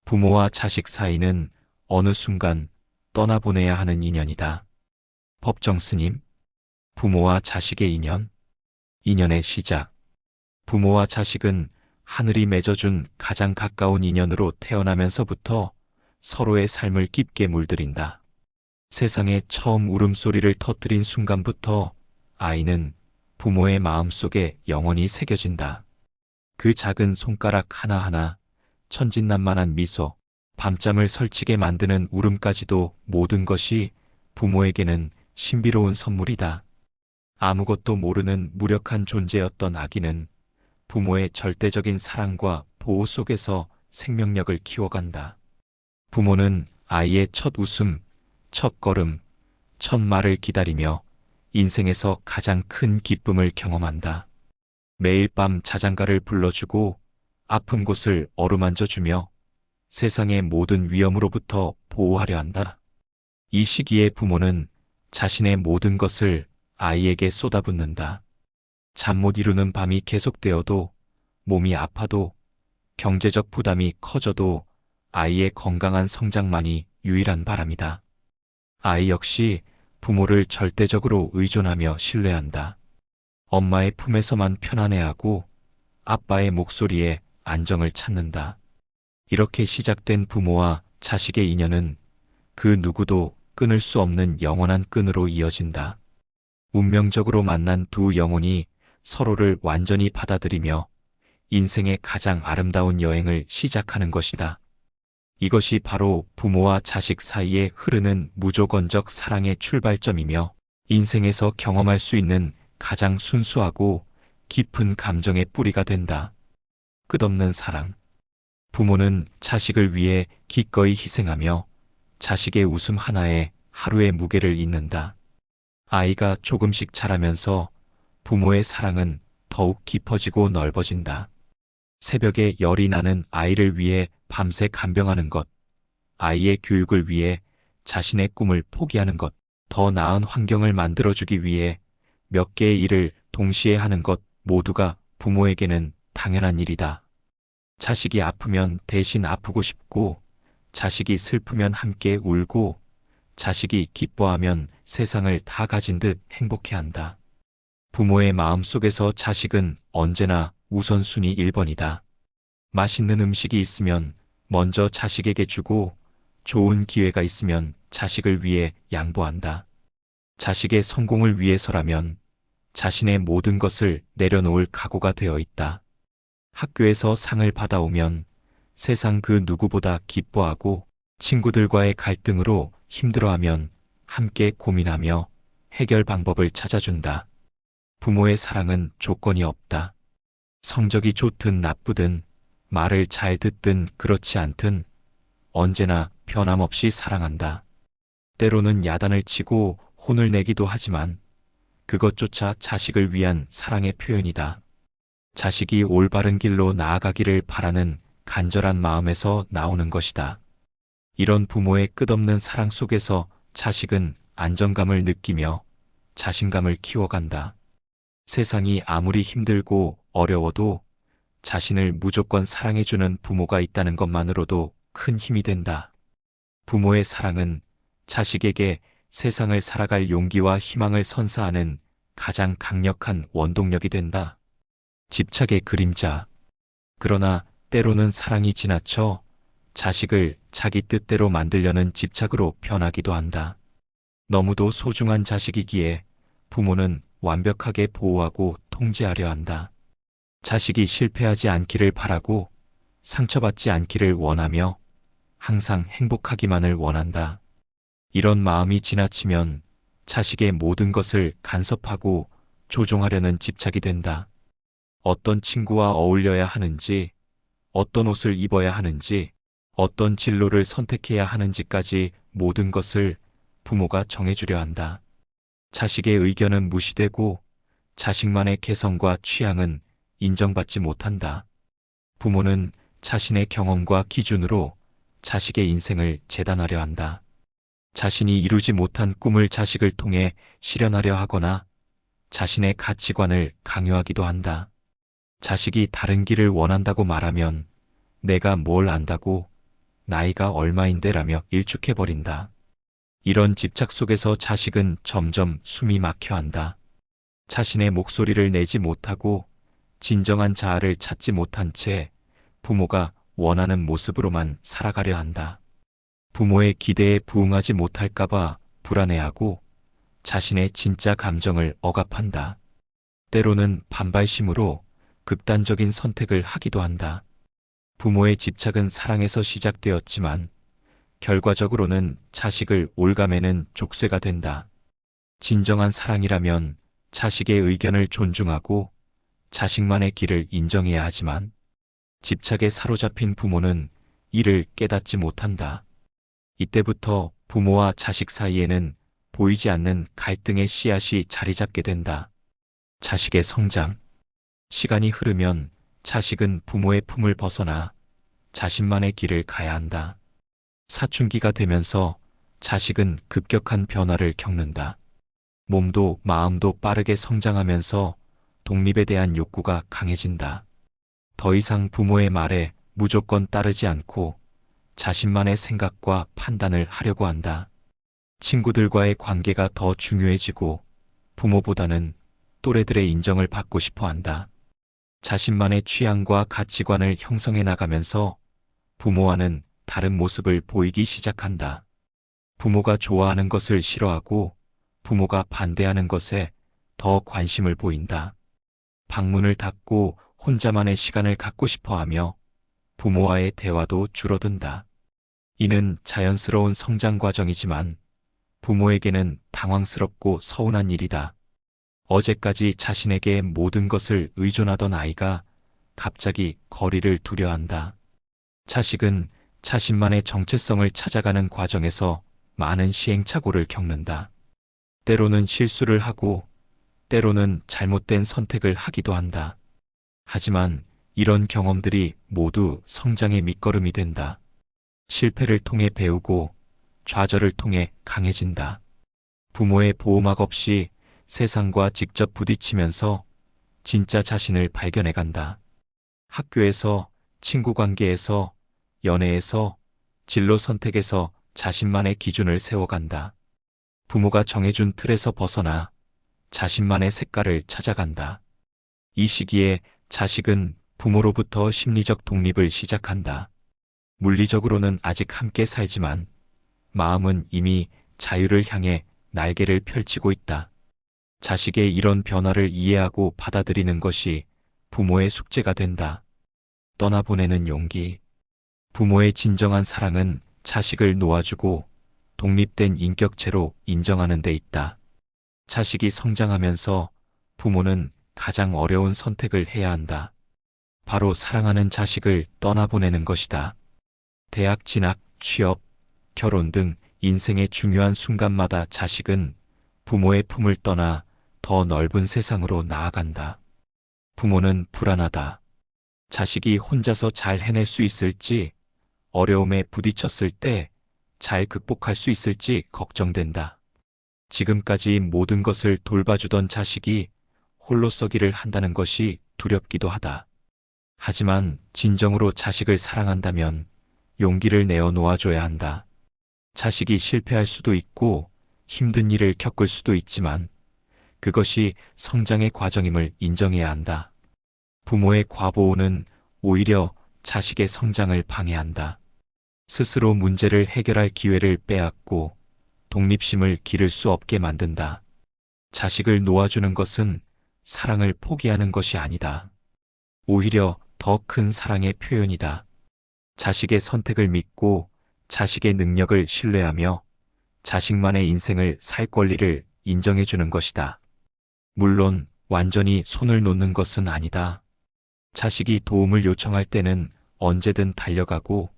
부모와 자식 사이는 어느 순간 떠나보내야 하는 인연이다. 법정 스님, 부모와 자식의 인연, 인연의 시작. 부모와 자식은 하늘이 맺어준 가장 가까운 인연으로 태어나면서부터 서로의 삶을 깊게 물들인다. 세상에 처음 울음소리를 터뜨린 순간부터 아이는 부모의 마음속에 영원히 새겨진다. 그 작은 손가락 하나하나, 천진난만한 미소, 밤잠을 설치게 만드는 울음까지도 모든 것이 부모에게는 신비로운 선물이다. 아무것도 모르는 무력한 존재였던 아기는 부모의 절대적인 사랑과 보호 속에서 생명력을 키워간다. 부모는 아이의 첫 웃음, 첫 걸음, 첫 말을 기다리며 인생에서 가장 큰 기쁨을 경험한다. 매일 밤 자장가를 불러주고 아픈 곳을 어루만져주며 세상의 모든 위험으로부터 보호하려 한다. 이 시기에 부모는 자신의 모든 것을 아이에게 쏟아붓는다. 잠 못 이루는 밤이 계속되어도, 몸이 아파도, 경제적 부담이 커져도 아이의 건강한 성장만이 유일한 바람이다. 아이 역시 부모를 절대적으로 의존하며 신뢰한다. 엄마의 품에서만 편안해하고 아빠의 목소리에 안정을 찾는다. 이렇게 시작된 부모와 자식의 인연은 그 누구도 끊을 수 없는 영원한 끈으로 이어진다. 운명적으로 만난 두 영혼이 서로를 완전히 받아들이며 인생의 가장 아름다운 여행을 시작하는 것이다. 이것이 바로 부모와 자식 사이에 흐르는 무조건적 사랑의 출발점이며 인생에서 경험할 수 있는 가장 순수하고 깊은 감정의 뿌리가 된다. 끝없는 사랑. 부모는 자식을 위해 기꺼이 희생하며 자식의 웃음 하나에 하루의 무게를 잇는다. 아이가 조금씩 자라면서 부모의 사랑은 더욱 깊어지고 넓어진다. 새벽에 열이 나는 아이를 위해 밤새 간병하는 것, 아이의 교육을 위해 자신의 꿈을 포기하는 것, 더 나은 환경을 만들어주기 위해 몇 개의 일을 동시에 하는 것 모두가 부모에게는 당연한 일이다. 자식이 아프면 대신 아프고 싶고, 자식이 슬프면 함께 울고, 자식이 기뻐하면 세상을 다 가진 듯 행복해한다. 부모의 마음속에서 자식은 언제나 우선순위 1번이다. 맛있는 음식이 있으면 먼저 자식에게 주고, 좋은 기회가 있으면 자식을 위해 양보한다. 자식의 성공을 위해서라면 자신의 모든 것을 내려놓을 각오가 되어 있다. 학교에서 상을 받아오면 세상 그 누구보다 기뻐하고, 친구들과의 갈등으로 힘들어하면 함께 고민하며 해결 방법을 찾아준다. 부모의 사랑은 조건이 없다. 성적이 좋든 나쁘든, 말을 잘 듣든 그렇지 않든 언제나 변함없이 사랑한다. 때로는 야단을 치고 혼을 내기도 하지만 그것조차 자식을 위한 사랑의 표현이다. 자식이 올바른 길로 나아가기를 바라는 간절한 마음에서 나오는 것이다. 이런 부모의 끝없는 사랑 속에서 자식은 안정감을 느끼며 자신감을 키워간다. 세상이 아무리 힘들고 어려워도 자신을 무조건 사랑해주는 부모가 있다는 것만으로도 큰 힘이 된다. 부모의 사랑은 자식에게 세상을 살아갈 용기와 희망을 선사하는 가장 강력한 원동력이 된다. 집착의 그림자. 그러나 때로는 사랑이 지나쳐 자식을 자기 뜻대로 만들려는 집착으로 변하기도 한다. 너무도 소중한 자식이기에 부모는 완벽하게 보호하고 통제하려 한다. 자식이 실패하지 않기를 바라고 상처받지 않기를 원하며 항상 행복하기만을 원한다. 이런 마음이 지나치면 자식의 모든 것을 간섭하고 조종하려는 집착이 된다. 어떤 친구와 어울려야 하는지, 어떤 옷을 입어야 하는지, 어떤 진로를 선택해야 하는지까지 모든 것을 부모가 정해주려 한다. 자식의 의견은 무시되고 자식만의 개성과 취향은 인정받지 못한다. 부모는 자신의 경험과 기준으로 자식의 인생을 재단하려 한다. 자신이 이루지 못한 꿈을 자식을 통해 실현하려 하거나 자신의 가치관을 강요하기도 한다. 자식이 다른 길을 원한다고 말하면 내가 뭘 안다고, 나이가 얼마인데라며 일축해버린다. 이런 집착 속에서 자식은 점점 숨이 막혀한다. 자신의 목소리를 내지 못하고 진정한 자아를 찾지 못한 채 부모가 원하는 모습으로만 살아가려 한다. 부모의 기대에 부응하지 못할까봐 불안해하고 자신의 진짜 감정을 억압한다. 때로는 반발심으로 극단적인 선택을 하기도 한다. 부모의 집착은 사랑에서 시작되었지만 결과적으로는 자식을 올가매는 족쇄가 된다. 진정한 사랑이라면 자식의 의견을 존중하고 자식만의 길을 인정해야 하지만 집착에 사로잡힌 부모는 이를 깨닫지 못한다. 이때부터 부모와 자식 사이에는 보이지 않는 갈등의 씨앗이 자리 잡게 된다. 자식의 성장. 시간이 흐르면 자식은 부모의 품을 벗어나 자신만의 길을 가야 한다. 사춘기가 되면서 자식은 급격한 변화를 겪는다. 몸도 마음도 빠르게 성장하면서 독립에 대한 욕구가 강해진다. 더 이상 부모의 말에 무조건 따르지 않고 자신만의 생각과 판단을 하려고 한다. 친구들과의 관계가 더 중요해지고 부모보다는 또래들의 인정을 받고 싶어 한다. 자신만의 취향과 가치관을 형성해 나가면서 부모와는 다른 모습을 보이기 시작한다. 부모가 좋아하는 것을 싫어하고 부모가 반대하는 것에 더 관심을 보인다. 방문을 닫고 혼자만의 시간을 갖고 싶어 하며 부모와의 대화도 줄어든다. 이는 자연스러운 성장 과정이지만 부모에게는 당황스럽고 서운한 일이다. 어제까지 자신에게 모든 것을 의존하던 아이가 갑자기 거리를 두려워한다. 자식은 자신만의 정체성을 찾아가는 과정에서 많은 시행착오를 겪는다. 때로는 실수를 하고 때로는 잘못된 선택을 하기도 한다. 하지만 이런 경험들이 모두 성장의 밑거름이 된다. 실패를 통해 배우고 좌절을 통해 강해진다. 부모의 보호막 없이 세상과 직접 부딪히면서 진짜 자신을 발견해간다. 학교에서, 친구 관계에서, 연애에서, 진로 선택에서 자신만의 기준을 세워간다. 부모가 정해준 틀에서 벗어나 자신만의 색깔을 찾아간다. 이 시기에 자식은 부모로부터 심리적 독립을 시작한다. 물리적으로는 아직 함께 살지만 마음은 이미 자유를 향해 날개를 펼치고 있다. 자식의 이런 변화를 이해하고 받아들이는 것이 부모의 숙제가 된다. 떠나보내는 용기. 부모의 진정한 사랑은 자식을 놓아주고 독립된 인격체로 인정하는 데 있다. 자식이 성장하면서 부모는 가장 어려운 선택을 해야 한다. 바로 사랑하는 자식을 떠나보내는 것이다. 대학 진학, 취업, 결혼 등 인생의 중요한 순간마다 자식은 부모의 품을 떠나 더 넓은 세상으로 나아간다. 부모는 불안하다. 자식이 혼자서 잘 해낼 수 있을지, 어려움에 부딪혔을 때 잘 극복할 수 있을지 걱정된다. 지금까지 모든 것을 돌봐주던 자식이 홀로 서기를 한다는 것이 두렵기도 하다. 하지만 진정으로 자식을 사랑한다면 용기를 내어 놓아줘야 한다. 자식이 실패할 수도 있고 힘든 일을 겪을 수도 있지만 그것이 성장의 과정임을 인정해야 한다. 부모의 과보호는 오히려 자식의 성장을 방해한다. 스스로 문제를 해결할 기회를 빼앗고 독립심을 기를 수 없게 만든다. 자식을 놓아주는 것은 사랑을 포기하는 것이 아니다. 오히려 더 큰 사랑의 표현이다. 자식의 선택을 믿고 자식의 능력을 신뢰하며 자식만의 인생을 살 권리를 인정해주는 것이다. 물론 완전히 손을 놓는 것은 아니다. 자식이 도움을 요청할 때는 언제든 달려가고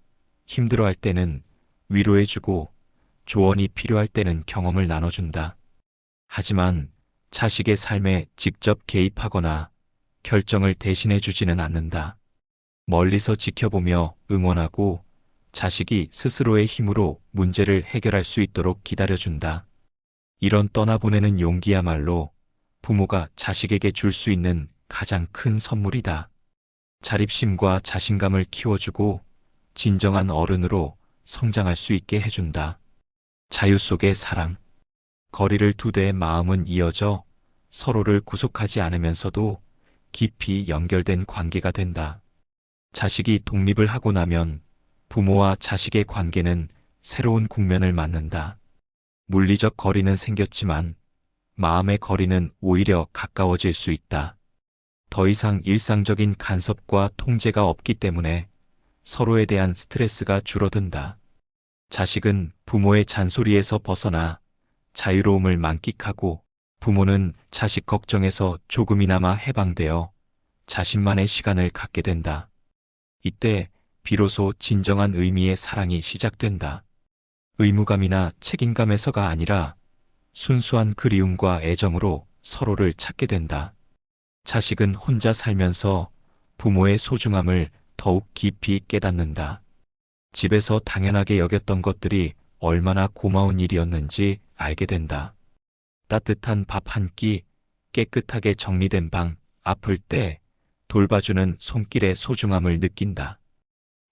힘들어할 때는 위로해주고 조언이 필요할 때는 경험을 나눠준다. 하지만 자식의 삶에 직접 개입하거나 결정을 대신해주지는 않는다. 멀리서 지켜보며 응원하고 자식이 스스로의 힘으로 문제를 해결할 수 있도록 기다려준다. 이런 떠나보내는 용기야말로 부모가 자식에게 줄 수 있는 가장 큰 선물이다. 자립심과 자신감을 키워주고 진정한 어른으로 성장할 수 있게 해준다. 자유 속의 사랑. 거리를 두되 마음은 이어져 서로를 구속하지 않으면서도 깊이 연결된 관계가 된다. 자식이 독립을 하고 나면 부모와 자식의 관계는 새로운 국면을 맞는다. 물리적 거리는 생겼지만 마음의 거리는 오히려 가까워질 수 있다. 더 이상 일상적인 간섭과 통제가 없기 때문에 서로에 대한 스트레스가 줄어든다. 자식은 부모의 잔소리에서 벗어나 자유로움을 만끽하고 부모는 자식 걱정에서 조금이나마 해방되어 자신만의 시간을 갖게 된다. 이때 비로소 진정한 의미의 사랑이 시작된다. 의무감이나 책임감에서가 아니라 순수한 그리움과 애정으로 서로를 찾게 된다. 자식은 혼자 살면서 부모의 소중함을 더욱 깊이 깨닫는다. 집에서 당연하게 여겼던 것들이 얼마나 고마운 일이었는지 알게 된다. 따뜻한 밥 한 끼, 깨끗하게 정리된 방, 아플 때 돌봐주는 손길의 소중함을 느낀다.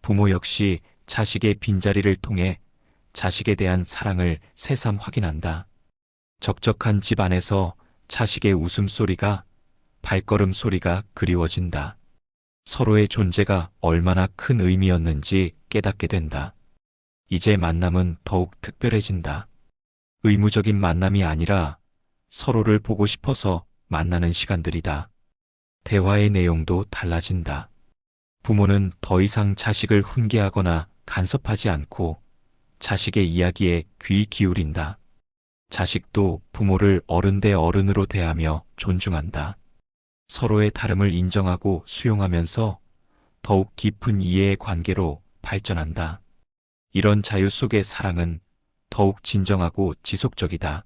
부모 역시 자식의 빈자리를 통해 자식에 대한 사랑을 새삼 확인한다. 적적한 집 안에서 자식의 웃음소리가, 발걸음 소리가 그리워진다. 서로의 존재가 얼마나 큰 의미였는지 깨닫게 된다. 이제 만남은 더욱 특별해진다. 의무적인 만남이 아니라 서로를 보고 싶어서 만나는 시간들이다. 대화의 내용도 달라진다. 부모는 더 이상 자식을 훈계하거나 간섭하지 않고 자식의 이야기에 귀 기울인다. 자식도 부모를 어른 대 어른으로 대하며 존중한다. 서로의 다름을 인정하고 수용하면서 더욱 깊은 이해의 관계로 발전한다. 이런 자유 속의 사랑은 더욱 진정하고 지속적이다.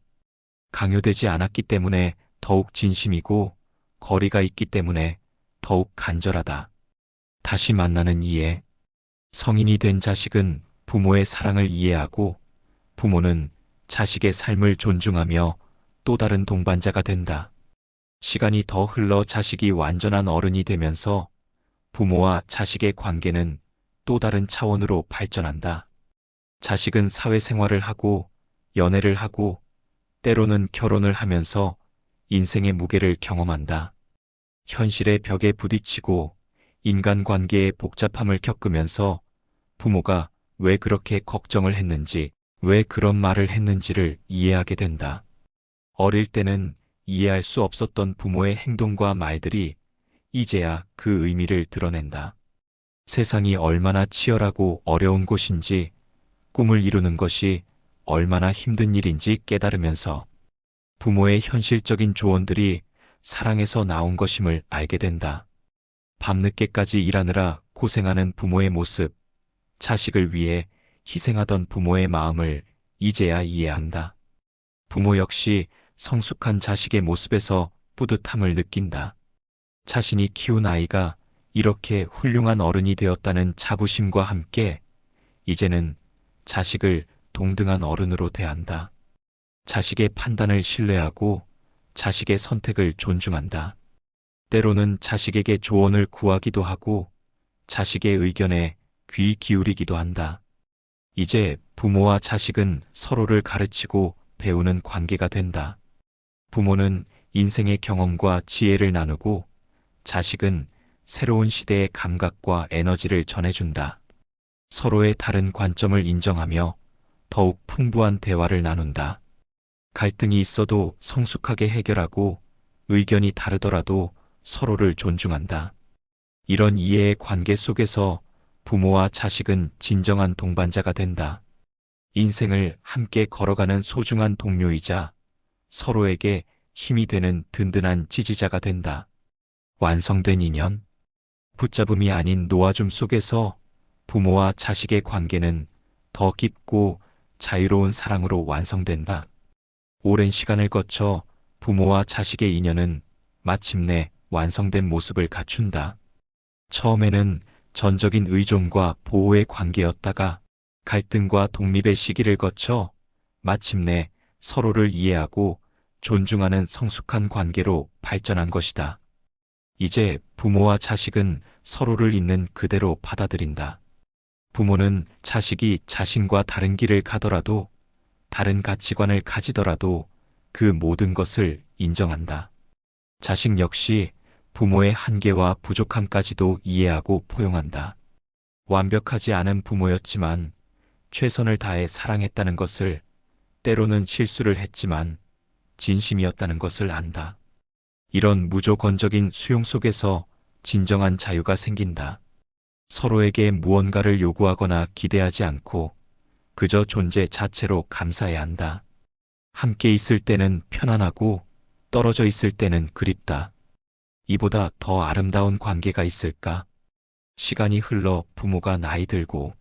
강요되지 않았기 때문에 더욱 진심이고 거리가 있기 때문에 더욱 간절하다. 다시 만나는 이해. 성인이 된 자식은 부모의 사랑을 이해하고 부모는 자식의 삶을 존중하며 또 다른 동반자가 된다. 시간이 더 흘러 자식이 완전한 어른이 되면서 부모와 자식의 관계는 또 다른 차원으로 발전한다. 자식은 사회생활을 하고 연애를 하고 때로는 결혼을 하면서 인생의 무게를 경험한다. 현실의 벽에 부딪히고 인간관계의 복잡함을 겪으면서 부모가 왜 그렇게 걱정을 했는지, 왜 그런 말을 했는지를 이해하게 된다. 어릴 때는 이해할 수 없었던 부모의 행동과 말들이 이제야 그 의미를 드러낸다. 세상이 얼마나 치열하고 어려운 곳인지, 꿈을 이루는 것이 얼마나 힘든 일인지 깨달으면서 부모의 현실적인 조언들이 사랑에서 나온 것임을 알게 된다. 밤늦게까지 일하느라 고생하는 부모의 모습, 자식을 위해 희생하던 부모의 마음을 이제야 이해한다. 부모 역시 성숙한 자식의 모습에서 뿌듯함을 느낀다. 자신이 키운 아이가 이렇게 훌륭한 어른이 되었다는 자부심과 함께 이제는 자식을 동등한 어른으로 대한다. 자식의 판단을 신뢰하고 자식의 선택을 존중한다. 때로는 자식에게 조언을 구하기도 하고 자식의 의견에 귀 기울이기도 한다. 이제 부모와 자식은 서로를 가르치고 배우는 관계가 된다. 부모는 인생의 경험과 지혜를 나누고 자식은 새로운 시대의 감각과 에너지를 전해준다. 서로의 다른 관점을 인정하며 더욱 풍부한 대화를 나눈다. 갈등이 있어도 성숙하게 해결하고 의견이 다르더라도 서로를 존중한다. 이런 이해의 관계 속에서 부모와 자식은 진정한 동반자가 된다. 인생을 함께 걸어가는 소중한 동료이자 서로에게 힘이 되는 든든한 지지자가 된다. 완성된 인연. 붙잡음이 아닌 놓아줌 속에서 부모와 자식의 관계는 더 깊고 자유로운 사랑으로 완성된다. 오랜 시간을 거쳐 부모와 자식의 인연은 마침내 완성된 모습을 갖춘다. 처음에는 전적인 의존과 보호의 관계였다가 갈등과 독립의 시기를 거쳐 마침내 서로를 이해하고 존중하는 성숙한 관계로 발전한 것이다. 이제 부모와 자식은 서로를 있는 그대로 받아들인다. 부모는 자식이 자신과 다른 길을 가더라도, 다른 가치관을 가지더라도 그 모든 것을 인정한다. 자식 역시 부모의 한계와 부족함까지도 이해하고 포용한다. 완벽하지 않은 부모였지만 최선을 다해 사랑했다는 것을, 때로는 실수를 했지만 진심이었다는 것을 안다. 이런 무조건적인 수용 속에서 진정한 자유가 생긴다. 서로에게 무언가를 요구하거나 기대하지 않고 그저 존재 자체로 감사해야 한다. 함께 있을 때는 편안하고 떨어져 있을 때는 그립다. 이보다 더 아름다운 관계가 있을까? 시간이 흘러 부모가 나이 들고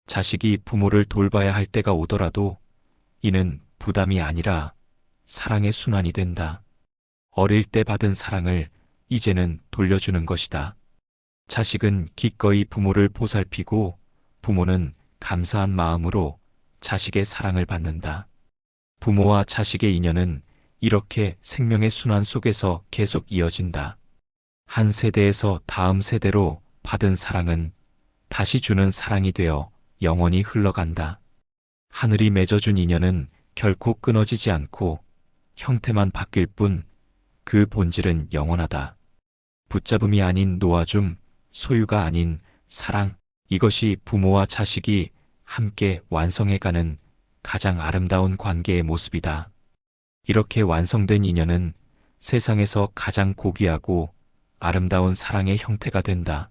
자식이 부모를 돌봐야 할 때가 오더라도 이는 부담이 아니라 사랑의 순환이 된다. 어릴 때 받은 사랑을 이제는 돌려주는 것이다. 자식은 기꺼이 부모를 보살피고 부모는 감사한 마음으로 자식의 사랑을 받는다. 부모와 자식의 인연은 이렇게 생명의 순환 속에서 계속 이어진다. 한 세대에서 다음 세대로 받은 사랑은 다시 주는 사랑이 되어 영원히 흘러간다. 하늘이 맺어준 인연은 결코 끊어지지 않고 형태만 바뀔 뿐 그 본질은 영원하다. 붙잡음이 아닌 놓아줌, 소유가 아닌 사랑, 이것이 부모와 자식이 함께 완성해가는 가장 아름다운 관계의 모습이다. 이렇게 완성된 인연은 세상에서 가장 고귀하고 아름다운 사랑의 형태가 된다.